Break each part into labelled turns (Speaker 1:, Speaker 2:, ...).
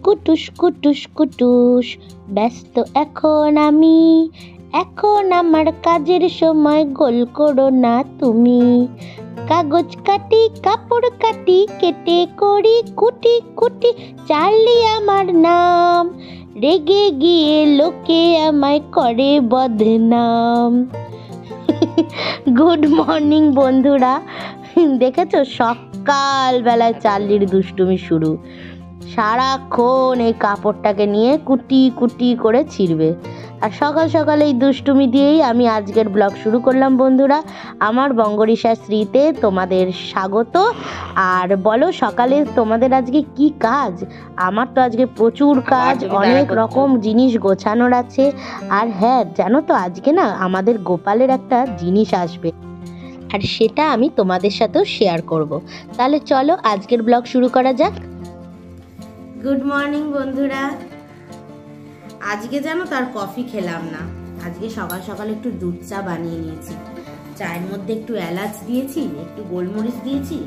Speaker 1: কুটুস কুটুস কুটুস, ব্যস্ত এখন আমি, এখন আমার কাজের সময়, গোল করো না তুমি। কাগজ কাটি, কাপড় কাটি, কেটে করি কুটি কুটি, চার্লি আমার নাম, রেগে গিয়ে লোকে আমায় করে বদনাম। গুড মর্নিং বন্ধুরা, দেখেছো সকালবেলায় চার্লির দুষ্টুমি শুরু। সারাক্ষণ এই কাপড়টাকে নিয়ে কুটি কুটি করে ছিঁড়বে, আর সকাল সকাল এই দুষ্টুমি দিয়েই আমি আজকের ব্লগ শুরু করলাম। বন্ধুরা, আমার বঙ্গরিসা শ্রীতে তোমাদের স্বাগত। আর বলো, সকালে তোমাদের আজকে কি কাজ? আমার তো আজকে প্রচুর কাজ, অনেক রকম জিনিস গোছানোর আছে। আর হ্যাঁ, জানো তো আজকে না আমাদের গোপালের একটা জিনিস আসবে, আর সেটা আমি তোমাদের সাথেও শেয়ার করব। তাহলে চলো আজকের ব্লগ শুরু করা যাক।
Speaker 2: গুড মর্নিং বন্ধুরা। আজকে জানো তার কফি খেলাম না, আজকে সকাল সকাল একটু দুধ চা বানিয়ে নিয়েছি। চায়ের মধ্যে একটু এলাচ দিয়েছি, একটু গোলমরিচ দিয়েছি,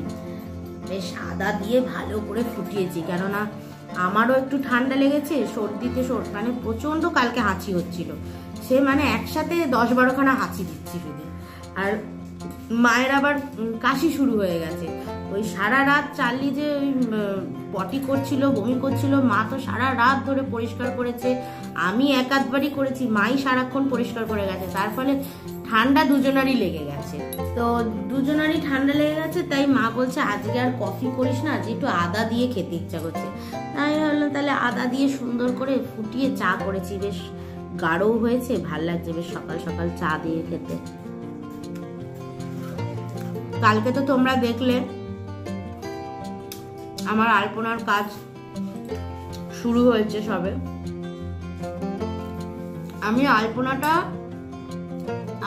Speaker 2: বেশ আদা দিয়ে ভালো করে ফুটিয়েছি। কেননা আমারও একটু ঠান্ডা লেগেছে, সর্দিতে মানে প্রচন্ড কালকে হাঁচি হচ্ছিল, সে মানে একসাথে 10-12খানা হাঁচি দিচ্ছি শুধু। আর মায়ের আবার কাশি শুরু হয়ে গেছে। ওই সারা রাত চার্লি যে ওই পটি করছিল, বমি করছিল, মা তো সারা রাত ধরে পরিষ্কার করেছে, আমি এক আধবারই করেছি, মাই সারাক্ষণ পরিষ্কার করে গেছে। তার ফলে ঠান্ডা দুজনারই লেগে গেছে। তো দুজনারই ঠান্ডা লেগে গেছে, তাই মা বলছে আজকে আর কফি করিস না, আজকে একটু আদা দিয়ে খেতে ইচ্ছা করছে। তাই ভাবলাম তাহলে আদা দিয়ে সুন্দর করে ফুটিয়ে চা করেছি, বেশ গাঢ়ও হয়েছে, ভাল লাগছে বেশ সকাল সকাল চা দিয়ে খেতে। কালকে তো তোমরা দেখলে আমার আলপনার কাজ শুরু হয়েছে সবে। আমি আলপনাটা,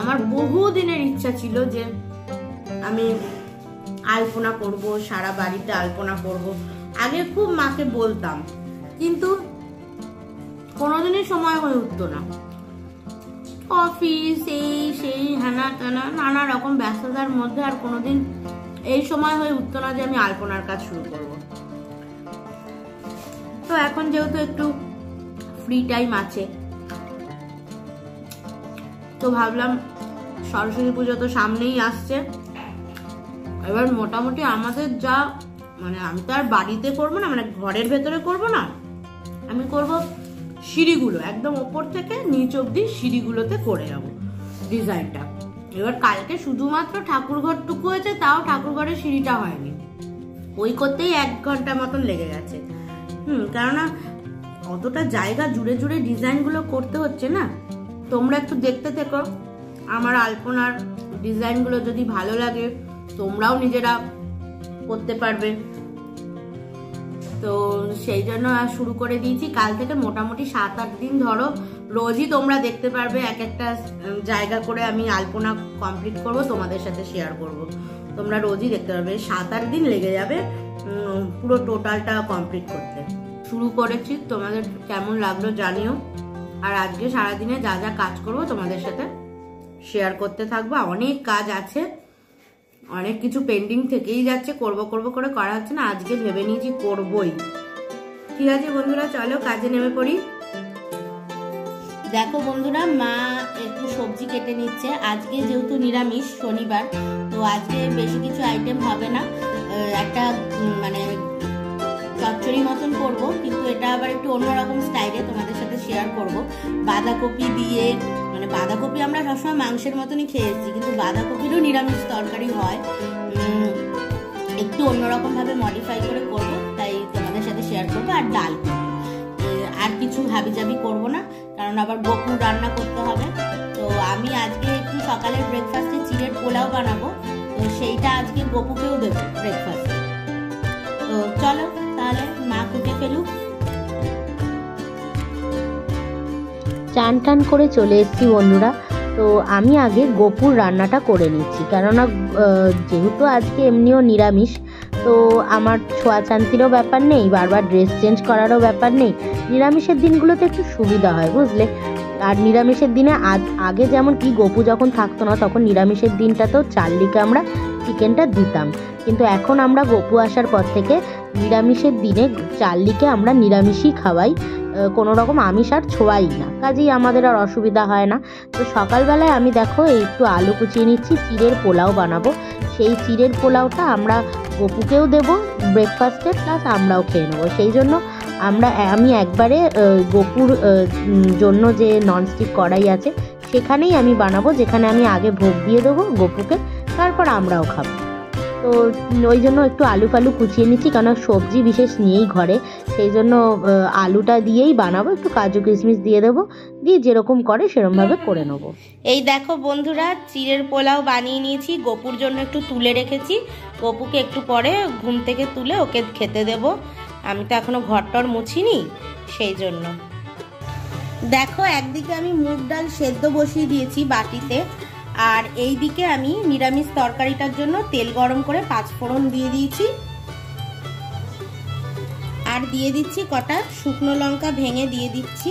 Speaker 2: আমার বহু দিনের ইচ্ছা ছিল যে আমি আলপনা করব, সারা বাড়িতে আলপনা করব। আগে খুব মাকে বলতাম, কিন্তু কোনোদিনই সময় হয়ে উঠতো না। অফিস, সেই হানা টানা নানা রকম ব্যস্ততার মধ্যে আর কোনোদিন এই সময় হয়ে উঠতো না যে আমি আলপনার কাজ শুরু করব। তো এখন যেহেতু একটু ফ্রি টাইম আছে, তো ভাবলাম সরস্বতী পুজো তো সামনেই আসছে। এবার মোটামুটি আমাদের যা, মানে আমি তো আর বাড়িতে করবো না, মানে ঘরের ভেতরে করব না, আমি করব সিঁড়িগুলো, একদম ওপর থেকে নিচ অব্দি সিঁড়িগুলোতে করে যাবো ডিজাইনটা। এবার কালকে শুধুমাত্র ঠাকুরঘরটুকু হয়েছে, তাও ঠাকুরঘরের সিঁড়িটা হয়নি, ওই করতেই 1 ঘন্টা মতন লেগে গেছে। কেননা অতটা জায়গা জুড়ে জুড়ে ডিজাইনগুলো করতে হচ্ছে না। তোমরা একটু দেখতে থেকো আমার আলপনার ডিজাইনগুলো, যদি ভালো লাগে তোমরাও নিজেরা করতে পারবে। তো সেই জন্য শুরু করে দিয়েছি কাল থেকে। মোটামুটি 7-8 দিন ধরো রোজই তোমরা দেখতে পারবে, এক একটা জায়গা করে আমি আলপনা কমপ্লিট করব, তোমাদের সাথে শেয়ার করব। তোমরা রোজই দেখতে পারবে, 7-8 দিন লেগে যাবে পুরো টোটালটা কমপ্লিট করতে। শুরু করেছি, তোমাদের কেমন লাগলো জানিও। আর আজকে সারাদিনে যা যা কাজ করব তোমাদের সাথে শেয়ার করতে থাকবো। অনেক কাজ আছে, অনেক কিছু পেন্ডিং থেকেই যাচ্ছে, করব করব করে করা হচ্ছে না। আজকে ভেবে নিয়েছি করবই। ঠিক আছে বন্ধুরা, চলো কাজে নেমে পড়ি। দেখো বন্ধুরা, মা একটু সবজি কেটে নিচ্ছে। আজকে যেহেতু নিরামিষ, শনিবার, তো আজকে বেশি কিছু আইটেম হবে না। একটা মানে চচ্চড়ি মতন করব, কিন্তু এটা আবার একটু অন্যরকম স্টাইলে তোমাদের সাথে শেয়ার করব। বাঁধাকপি দিয়ে, মানে বাঁধাকপি আমরা সবসময় মাংসের মতনই খেয়েছি, কিন্তু বাঁধাকপিরও নিরামিষ তরকারি হয়, একটু অন্যরকম ভাবে মডিফাই করে করব, তাই তোমাদের সাথে শেয়ার করবো। আর ডাল, আর কিছু হাবিজাবি করব না, কারণ আবার গোপুর রান্না করতে হবে। তো আমি আজকে একটু সকালের ব্রেকফাস্টে চিড়ের পোলাও বানাবো, তো সেইটা আজকে গোপুকেও দেবো ব্রেকফাস্ট। তো চলো তাহলে মা কুটে ফেলুক।
Speaker 1: চান টান করে চলে এসেছি বন্ধুরা। তো আমি আগে গোপুর রান্নাটা করে নিচ্ছি, কেননা যেহেতু আজকে এমনিও নিরামিষ, তো আমার ছোঁয়া চান্তিরও ব্যাপার নেই, বারবার ড্রেস চেঞ্জ করারও ব্যাপার নেই। নিরামিষের দিনগুলোতে একটু সুবিধা হয়, বুঝলে। আর নিরামিষের দিনে আগে যেমন কি গপু যখন থাকতো না, তখন নিরামিষের দিনটাতেও চার্লিকে আমরা চিকেনটা দিতাম, কিন্তু এখন আমরা গপু আসার পর থেকে নিরামিষের দিনে চার্লিকে আমরা নিরামিষই খাওয়াই, কোনো রকম আমিষ আর ছোঁয়াই না, কাজেই আমাদের আর অসুবিধা হয় না। তো সকালবেলায় আমি দেখো একটু আলু কুচিয়ে নিচ্ছি, চিড়ের পোলাও বানাবো। সেই চিড়ের পোলাওটা আমরা গপুকেও দেবো ব্রেকফাস্টে, প্লাস আমরাও খেয়ে নেবো। সেই জন্য আমি একবারে গপুর জন্য যে ননস্টিক কড়াই আছে সেখানেই আমি বানাবো, যেখানে আমি আগে ভোগ দিয়ে দেবো গপুকে, তারপর আমরাও খাবো। তো ওই জন্য একটু আলু ফালু কুচিয়ে নিচ্ছি, কারণ সবজি বিশেষ নেই ঘরে, সেই জন্য আলুটা দিয়েই বানাবো। একটু কাজু কিশমিশ দিয়ে দেবো, দিয়ে যেরকম করে সেরকমভাবে করে নেবো। এই দেখো বন্ধুরা, চিড়ের পোলাও বানিয়ে নিয়েছি, গপুর জন্য একটু তুলে রেখেছি। গপুকে একটু পরে ঘুম থেকে তুলে ওকে খেতে দেবো। আমি তো এখনো ঘরটর মুছিনি, সেই জন্য। দেখো, একদিকে আমি মুগ ডাল সেদ্ধ বসিয়ে দিয়েছি বাটিতে, আর এই দিকে আমি নিরামিষ তরকারিটার জন্য তেল গরম করে 5 ফোড়ন দিয়ে দিয়েছি, আর দিয়ে দিচ্ছি কটা শুকনো লঙ্কা ভেঙে দিয়ে দিচ্ছি।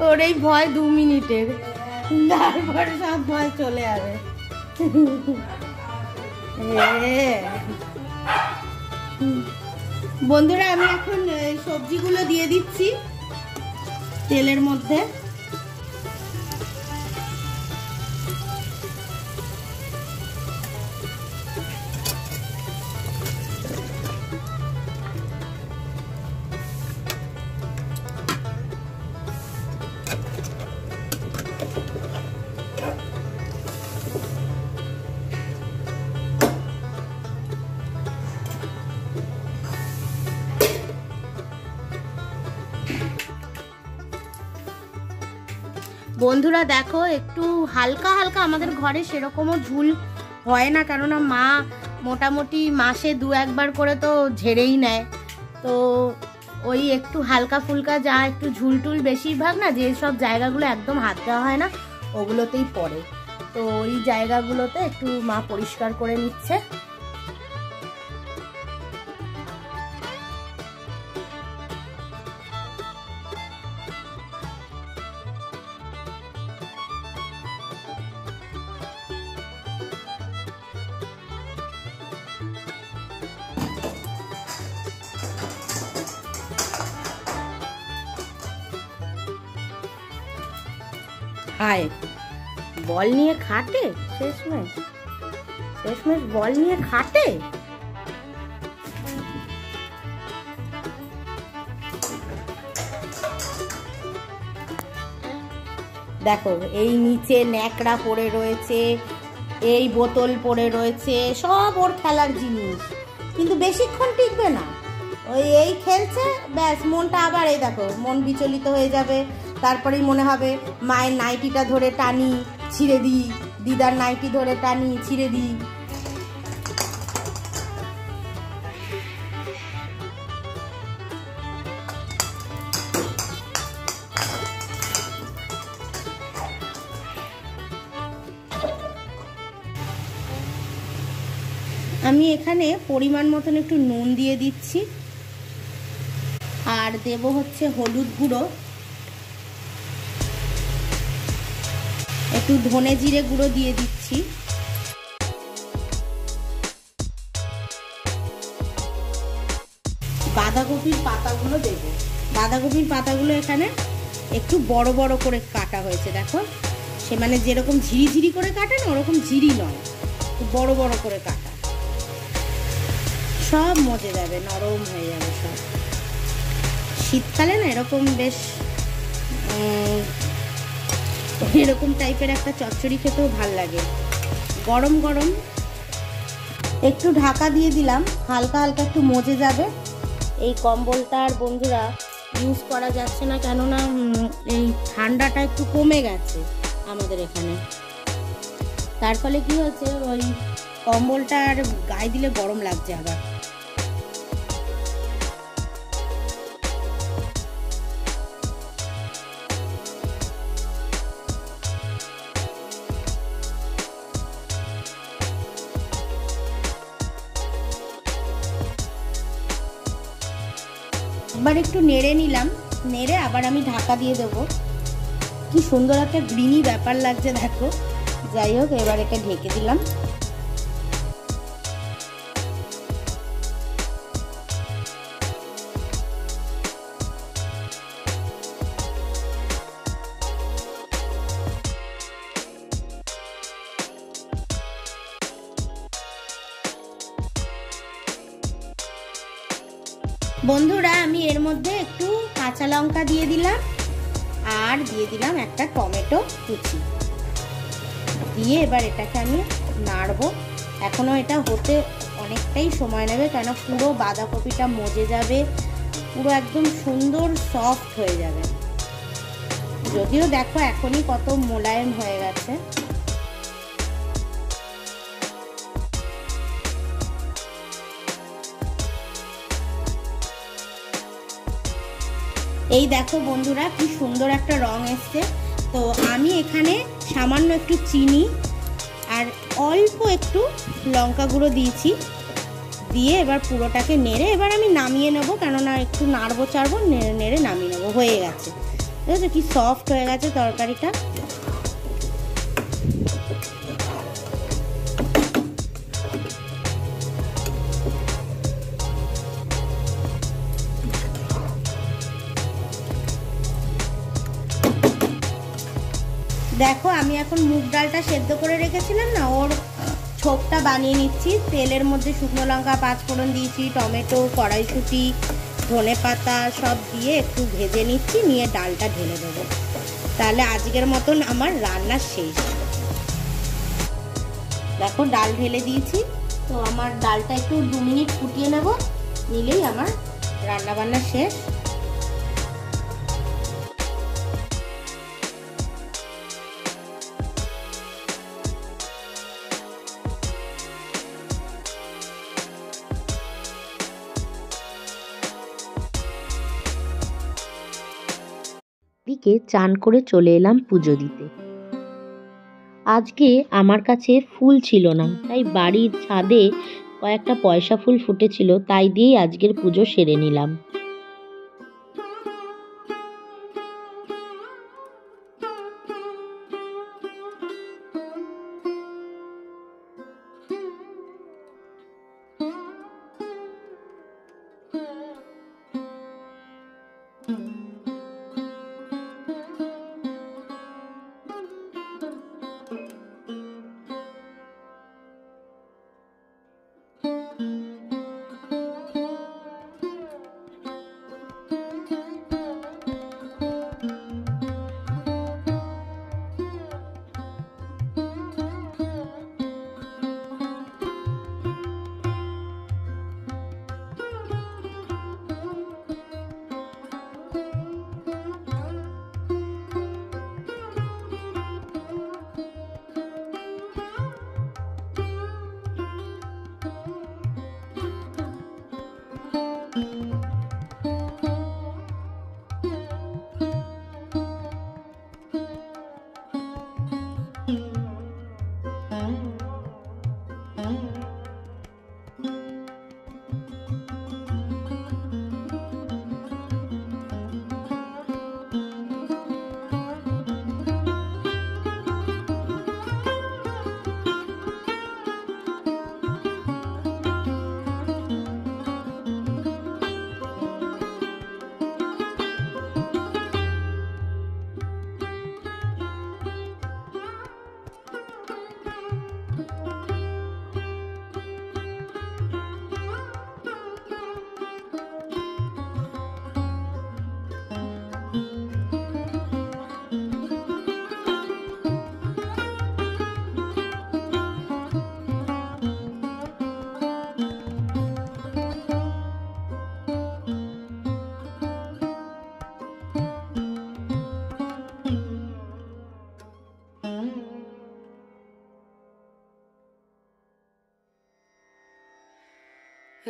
Speaker 1: ওর এই ভয় 2 মিনিটের, তারপর সব ভয় চলে যাবে। বন্ধুরা, আমি এখন সবজিগুলো দিয়ে দিচ্ছি তেলের মধ্যে। বন্ধুরা দেখো, একটু হালকা হালকা, আমাদের ঘরে সেরকমও ঝুল হয় না, কেননা মা মোটামুটি মাসে 2-1 বার করে তো ঝেড়েই নেয়। তো ওই একটু হালকা ফুলকা, যা একটু ঝুলটুল বেশিরভাগ না, যে সব জায়গাগুলো একদম হাত দেওয়া হয় না ওগুলোতেই পড়ে। তো ওই জায়গাগুলোতে একটু মা পরিষ্কার করে নিচ্ছে। হায়, বল নিয়ে খাটে শেষমেশ বল নিয়ে খাটে। দেখো, এই নিচে ন্যাকড়া পড়ে রয়েছে, এই বোতল পড়ে রয়েছে, সব ওর খেলার জিনিস, কিন্তু বেশিক্ষণ টিকবে না। এই খেলছে, ব্যাস মনটা আবার এই দেখো মন বিচলিত হয়ে যাবে। তারপরেই মনে হবে মায়ের নাইটিটা ধরে টানি ছিঁড়ে দিই, দিদার নাইটি ধরে টানি ছিঁড়ে দিই। আমি এখানে পরিমাণ মতন একটু নুন দিয়ে দিচ্ছি, আর দেব হচ্ছে হলুদ গুঁড়ো, একটু ধনে জিরে গুঁড়ো দিয়ে দিচ্ছি, বাঁধাকপির পাতাগুলো দেব। বাঁধাকপির পাতাগুলো এখানে একটু বড় বড় করে কাটা হয়েছে, দেখো, সে মানে যেরকম ঝিরি করে কাটে না, ওরকম ঝিরি নয়, বড় বড় করে কাটা। সব মজে যাবে, নরম হয়ে যাবে সব। শীতকালে না এরকম বেশ এরকম টাইপের একটা চচ্চড়ি খেতেও ভাল লাগে, গরম গরম। একটু ঢাকা দিয়ে দিলাম, হালকা হালকা একটু মজে যাবে। এই কম্বলটা আর বন্ধুরা ইউজ করা যাচ্ছে না, কেননা এই ঠান্ডাটা একটু কমে গেছে আমাদের এখানে। তার ফলে কি হচ্ছে, ওই কম্বলটা আর গায়ে দিলে গরম লাগছে আবার।
Speaker 2: একবার একটু নেড়ে নিলাম, নেড়ে আবার আমি ঢাকা দিয়ে দেবো। কি সুন্দর একটা গ্রিনি ব্যাপার লাগছে দেখো। যাই হোক, এবার এটা ঢেকে দিলাম। বন্ধুরা, আমি এর মধ্যে একটু কাঁচা লঙ্কা দিয়ে দিলাম আর দিয়ে দিলাম একটা টমেটো কুচি দিয়ে এবার এটাকে আমি নাড়বো। এখনো এটা হতে অনেকটাই সময় নেবে, কেন পুরো বাঁধাকপিটা মজে যাবে, পুরো একদম সুন্দর সফট হয়ে যাবে। যদিও দেখো এখনই কত মোলায়েম হয়ে গেছে। এই দেখো বন্ধুরা, কি সুন্দর একটা রং এসছে। তো আমি এখানে সামান্য একটু চিনি আর অল্প একটু লঙ্কা গুঁড়ো দিয়েছি, দিয়ে এবার পুরোটাকে নেড়ে এবার আমি নামিয়ে নেবো, কেননা একটু নাড়বো চাড়বো, নেড়ে নেড়ে নামিয়ে নেবো। হয়ে গেছে, বুঝেছো কি সফট হয়ে গেছে তরকারিটা। দেখো আমি এখন মুগ ডালটা সেদ্ধ করে রেখেছিলাম না, ওর ছোপটা বানিয়ে নিচ্ছি। তেলের মধ্যে শুকনো লঙ্কা, পাঁচফোড়ন দিয়েছি, টমেটো, কড়াইশুঁটি, ধনে পাতা সব দিয়ে একটু ভেজে নিচ্ছি, নিয়ে ডালটা ঢেলে দেবো। তাহলে আজকের মতন আমার রান্না শেষ। দেখো ডাল ঢেলে দিয়েছি। তো আমার ডালটা একটু 2 মিনিট ফুটিয়ে নেব, নিলেই আমার রান্না বান্না শেষ।
Speaker 1: দিকে চান করে চলে এলাম পুজো দিতে। আজকে আমার কাছে ফুল ছিল না, তাই বাড়ির ছাদে কয়েকটা পয়সা ফুল ফুটেছিল, তাই দিয়েই আজকের পুজো সেরে নিলাম।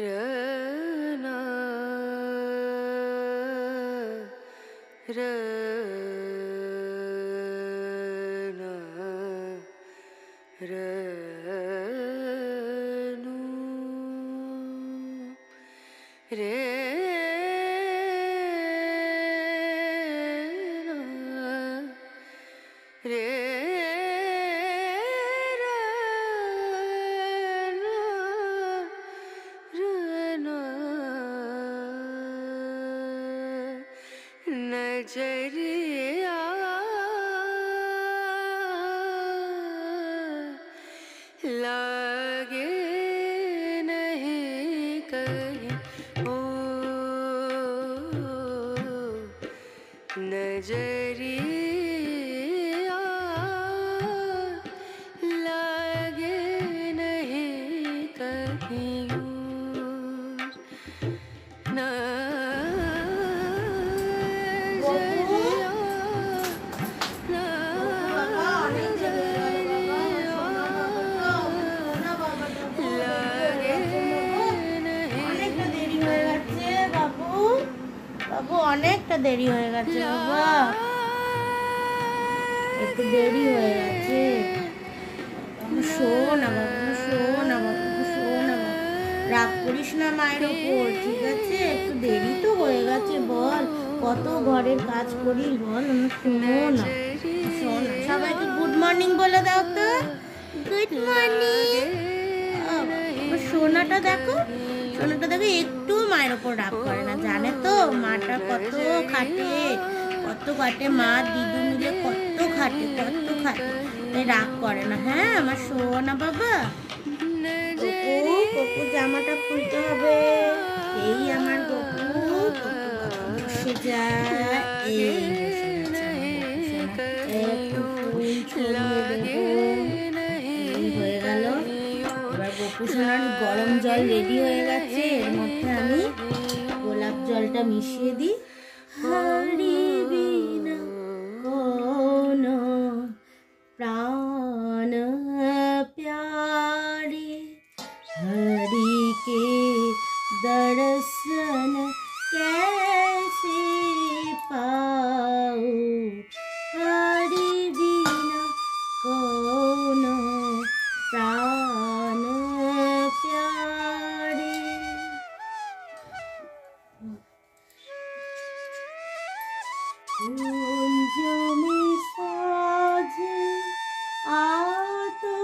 Speaker 3: रे नजरिया लागे नहीं कहीं ओ नजरिया लागे नहीं कहीं
Speaker 1: বাবু অনেকটা দেরি হয়ে গেছে বাবা, একটু দেরি হয়ে গেছে। শোন না বাবু, শোন না বাবু, শোন না বাবু, রাগ করিস না মায়ের ওপর, ঠিক আছে? একটু দেরি তো হয়ে গেছে, বল কত ঘরের কাজ করিস বল। শোন না, শোন না, সবাইকে গুড মর্নিং বলে দাও তো। Good morning. সোনাটা দেখো, সোনাটা দেখো একটু মায়ের ওপর রাগ করে না, জানে তো মাটা কত খাটে, মা দিদু মিলে কত খাটে, তাই রাগ করে না। হ্যাঁ আমার সোনা বাবা। গপু জামাটা খুলতে হবে, এই আমার গপু বসে যা, এই একটু ফুল ছড়িয়ে দেবো, হয়ে গেল। এবার গপু সোনার গরম জল রেডি হয়ে গেছে, এর মধ্যে আমি গোলাপ জলটা মিশিয়ে দিই। হারিবি না কোনো প্রাণ প্যারে, हरि के दर्शन कैसे पाऊं, हरि बिना कौन प्राण प्यारे। कुंज में साजे आ तो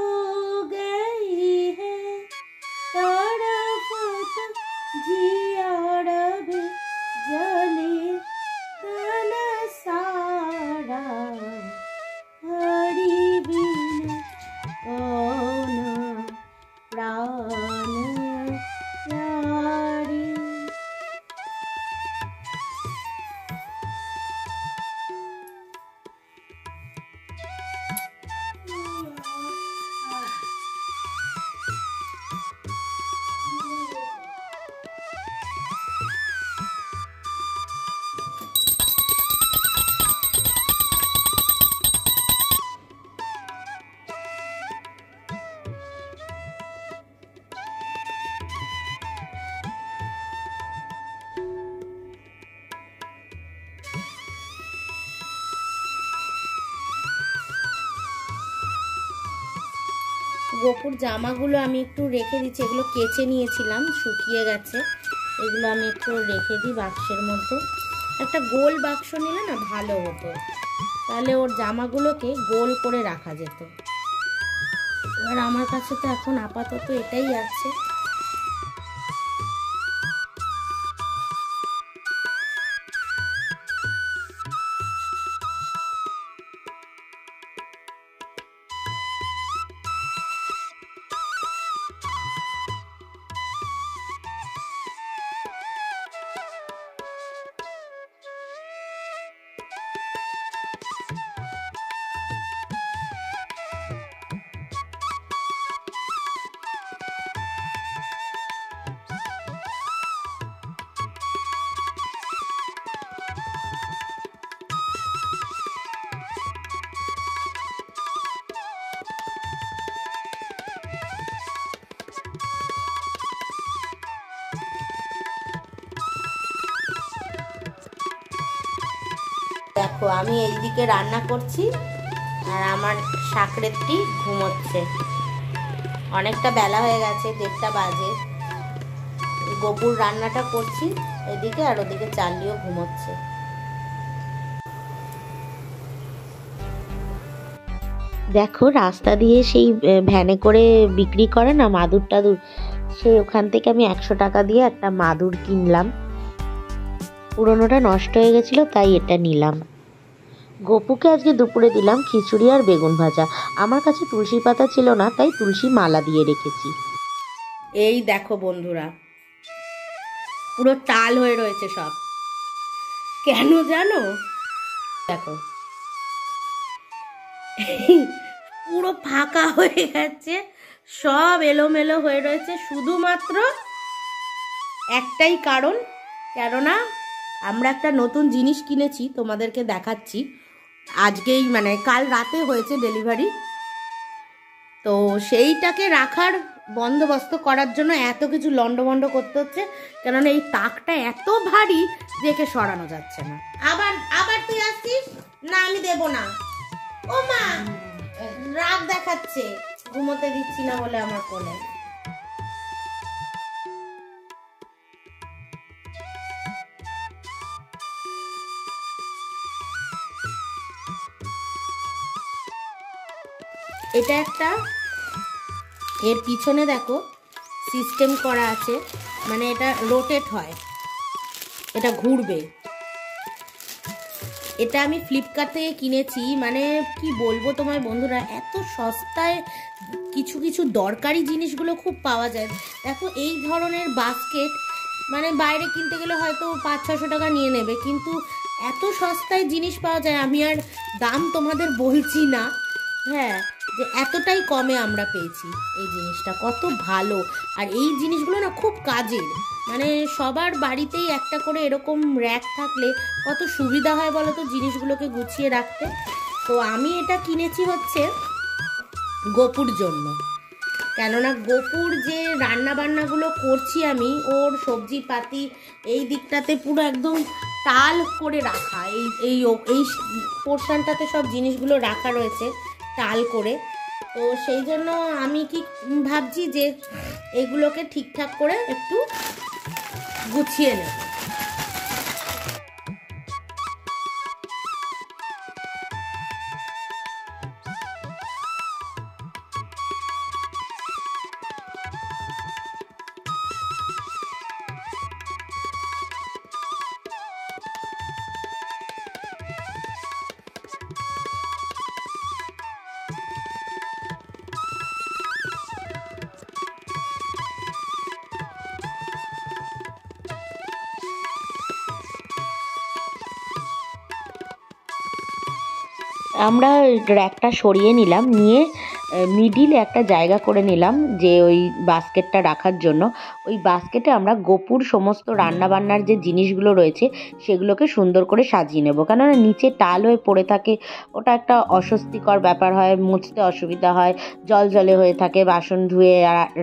Speaker 1: गई है, तड़पत जिया रबे जले तन सारा, हरि बिना कौन प्राण प्यारे। গোপুর জামাগুলো আমি একটু রেখে দিচ্ছি, এগুলো কেচে নিয়েছিলাম, শুকিয়ে গেছে, এগুলো আমি একটু রেখে দিই বাক্সের মধ্যে। একটা গোল বাক্স নিলে না ভালো হতো, তাহলে ওর জামাগুলোকে গোল করে রাখা যেত। এবার আমার কাছে তো এখন আপাতত এটাই আছে। দেখো আমি এইদিকে রান্না করছি আর আমার সাকরেতটি ঘুমোচ্ছে। অনেকটা বেলা হয়ে গেছে, 1:30 বাজে। গপুর রান্নাটা করছি এদিকে, আর ওদিকে চালিও ঘুমোচ্ছে। দেখো রাস্তা দিয়ে সেই ভ্যানে করে বিক্রি করে না মাদুর টাদুর, সেই ওখান থেকে আমি 100 টাকা দিয়ে একটা মাদুর কিনলাম। পুরোনোটা নষ্ট হয়ে গেছিলো, তাই এটা নিলাম। গপুকে আজকে দুপুরে দিলাম খিচুড়ি আর বেগুন ভাজা। আমার কাছে তুলসী পাতা ছিল না, তাই তুলসী মালা দিয়ে রেখেছি।
Speaker 2: এই দেখো বন্ধুরা, পুরো টাল হয়ে রয়েছে সব। কেন জানো? দেখো পুরো ফাঁকা হয়ে গেছে, সব এলোমেলো হয়ে রয়েছে। শুধুমাত্র একটাই কারণ, কেননা আমরা একটা নতুন জিনিস কিনেছি, তোমাদেরকে দেখাচ্ছি। আজকেই মানে কাল রাতে হয়েছে ডেলিভারি, তো সেইটাকে রাখার বন্দোবস্ত করার জন্য এত কিছু লন্ডভন্ড করতে হচ্ছে, কেননা এই তাকটা এত ভারী যে একে সরানো যাচ্ছে না। আবার আবার তুই আসছিস না, আমি দেব না। ও মা রাগ দেখাচ্ছে, ঘুমোতে দিচ্ছি না বলে আমার কোলে। এটা একটা, এর পিছনে দেখো সিস্টেম করা আছে, মানে এটা রোটেট হয়, এটা ঘুরবে। এটা আমি ফ্লিপকার্ট থেকে কিনেছি। মানে কি বলবো তোমায় বন্ধুরা, এত সস্তায় কিছু কিছু দরকারি জিনিসগুলো খুব পাওয়া যায়। দেখো এই ধরনের বাস্কেট মানে বাইরে কিনতে গেলে হয়তো 500-600 টাকা নিয়ে নেবে, কিন্তু এত সস্তায় জিনিস পাওয়া যায়, আমি আর দাম তোমাদের বলছি না। হ্যাঁ, যে এতটাই কমে আমরা পেয়েছি এই জিনিসটা, কত ভালো। আর এই জিনিসগুলো না খুব কাজের, মানে সবার বাড়িতেই একটা করে এরকম র্যাক থাকলে কত সুবিধা হয় বলো তো জিনিসগুলোকে গুছিয়ে রাখতে। তো আমি এটা কিনেছি হচ্ছে গপুর জন্য, কেননা গপুর যে রান্না বান্নাগুলো করছি আমি, ওর সবজি পাতি এই দিকটাতে পুরো একদম টাল করে রাখা, এই এই এই পোর্শনটাতে সব জিনিসগুলো রাখা রয়েছে টাল করে। তো সেই জন্য আমি কি ভাবছি যে এগুলোকে ঠিকঠাক করে একটু গুছিয়ে নেব।
Speaker 1: আমরা র্যাকটা সরিয়ে নিলাম, নিয়ে মিডিলে একটা জায়গা করে নিলাম যে ওই বাস্কেটটা রাখার জন্য। ওই বাস্কেটে আমরা গপুর সমস্ত রান্নাবান্নার যে জিনিসগুলো রয়েছে সেগুলোকে সুন্দর করে সাজিয়ে নেব, কেননা নিচে টাল হয়ে পড়ে থাকে, ওটা একটা অস্বস্তিকর ব্যাপার হয়, মুছতে অসুবিধা হয়, জল জলে হয়ে থাকে বাসন ধুয়ে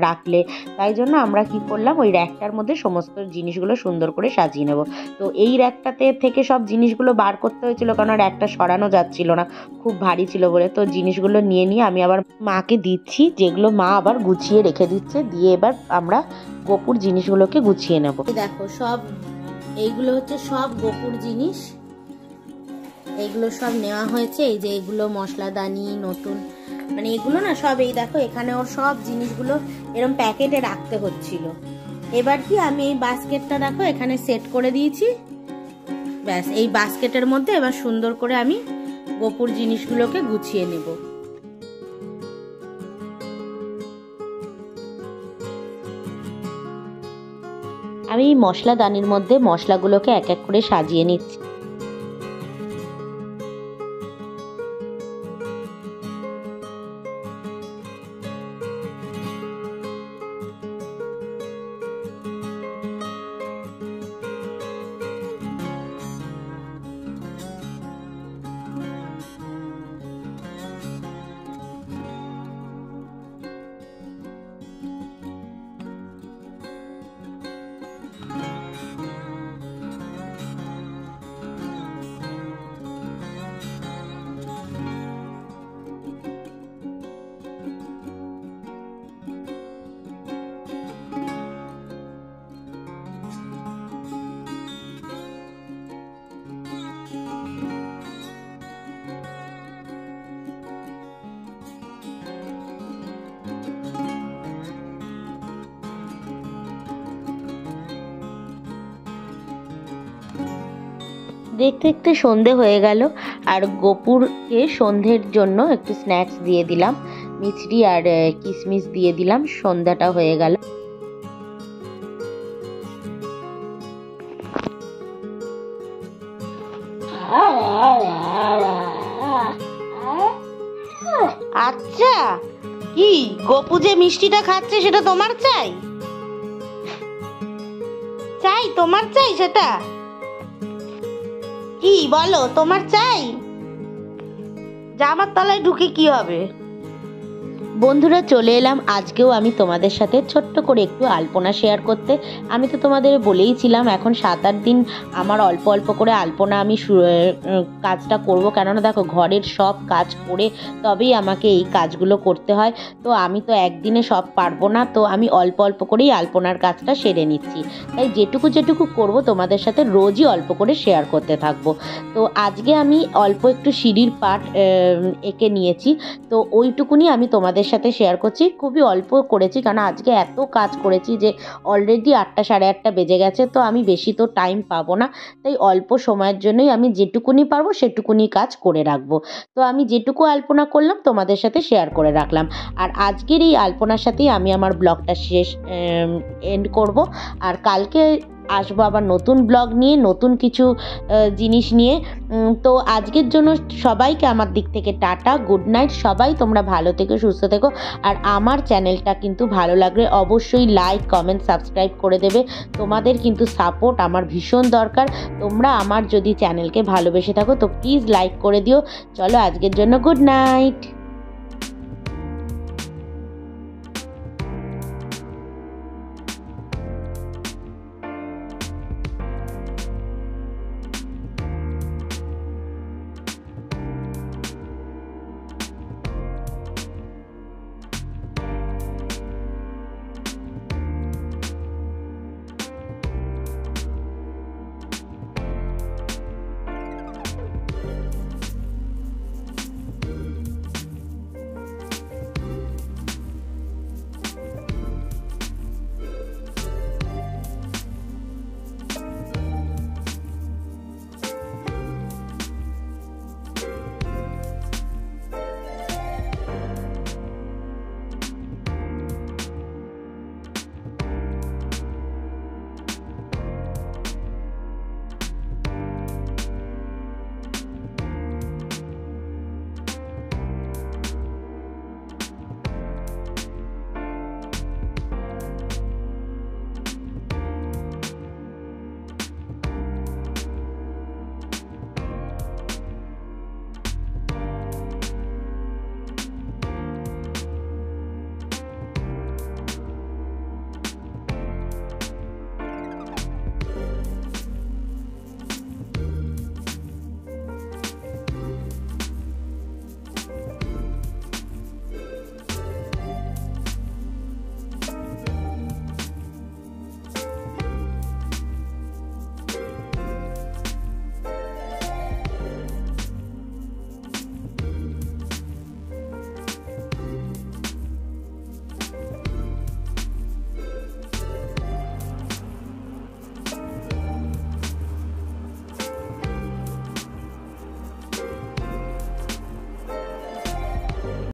Speaker 1: রাখলে। তাই জন্য আমরা কি করলাম, ওই র্যাকটার মধ্যে সমস্ত জিনিসগুলো সুন্দর করে সাজিয়ে নেব। তো এই র্যাকটাতে থেকে সব জিনিসগুলো বার করতে হয়েছিল, কারণ র্যাকটা সরানো যাচ্ছিল না, খুব ভারী ছিল বলে। তো জিনিসগুলো নিয়ে আমি আবার মাকে দিচ্ছি, যেগুলো মা আবার গুছিয়ে রেখে দিচ্ছে, দিয়ে এবার আমরা গপুর জিনিসগুলোকে গুছিয়ে নেব।
Speaker 2: দেখো সব এইগুলো হচ্ছে সব গপুর জিনিস, এইগুলো সব নেওয়া হয়েছে। এই যে এগুলো মশলাদানি নতুন, মানে এগুলো না সব, এই দেখো এখানে ওর সব জিনিসগুলো এরকম প্যাকেটে রাখতে হচ্ছিল। এবার কি আমি এই বাস্কেটটা দেখো এখানে সেট করে দিয়েছি, ব্যাস এই বাস্কেটের মধ্যে এবার সুন্দর করে আমি গপুর জিনিসগুলোকে গুছিয়ে নেব।
Speaker 1: আমি এই মশলাদানির মধ্যে মশলাগুলোকে এক এক করে সাজিয়ে নিচ্ছি। দেখতে দেখতে সন্ধে হয়ে গেল, আর গোপুরকে সন্ধ্যের জন্য একটু স্ন্যাক্স দিয়ে দিলাম, মিছরি আর কিশমিশ দিয়ে দিলাম। সন্ধ্যাটা হয়ে গেল। আচ্ছা, কি গোপু যে মিষ্টিটা খাচ্ছে সেটা তোমার চাই? চাই, তোমার চাই সেটা? কি বলো, তোমার চাই? জামার তলায় ঢুকে কি হবে? বন্ধুরা, চলে এলাম আজকেও আমি তোমাদের সাথে ছোট্ট করে একটু আলপনা শেয়ার করতে। আমি তো তোমাদের বলেইছিলাম এখন 7-8 দিন আমার অল্প অল্প করে আলপনা আমি কাজটা করব, কেননা দেখো ঘরের সব কাজ করে তবেই আমাকে এই কাজগুলো করতে হয়। তো আমি তো একদিনে সব পারবো না, তো আমি অল্প অল্প করেই আলপনার কাজটা সেরে নিচ্ছি। তাই যেটুকু যেটুকু করব তোমাদের সাথে রোজই অল্প করে শেয়ার করতে থাকবো। তো আজকে আমি অল্প একটু সিঁড়ির পাট এঁকে নিয়েছি, তো ওইটুকুনি আমি তোমাদের সাথে শেয়ার করছি। খুবই অল্প করেছি, কারণ আজকে এত কাজ করেছি যে অলরেডি 8টা 8:30 বেজে গেছে। তো আমি বেশি তো টাইম পাবো না, তাই অল্প সময়ের জন্যই আমি যেটুকুনি পারবো সেটুকুনি কাজ করে রাখবো। তো আমি যেটুকু আলপনা করলাম তোমাদের সাথে শেয়ার করে রাখলাম। আর আজকের এই আলপনার সাথেই আমি আমার ব্লগটা এন্ড করব। আর কালকে আসবো আবার নতুন ব্লগ নিয়ে, নতুন কিছু জিনিস নিয়ে। তো আজকের জন্য সবাইকে আমার দিক থেকে টাটা, গুড নাইট। সবাই তোমরা ভালো থেকো, সুস্থ থেকো। আর আমার চ্যানেলটা কিন্তু ভালো লাগলে অবশ্যই লাইক, কমেন্ট, সাবস্ক্রাইব করে দেবে। তোমাদের কিন্তু সাপোর্ট আমার ভীষণ দরকার। তোমরা আমার যদি চ্যানেলকে ভালোবেসে থাকো তো প্লিজ লাইক করে দিও। চলো আজকের জন্য গুড নাইট।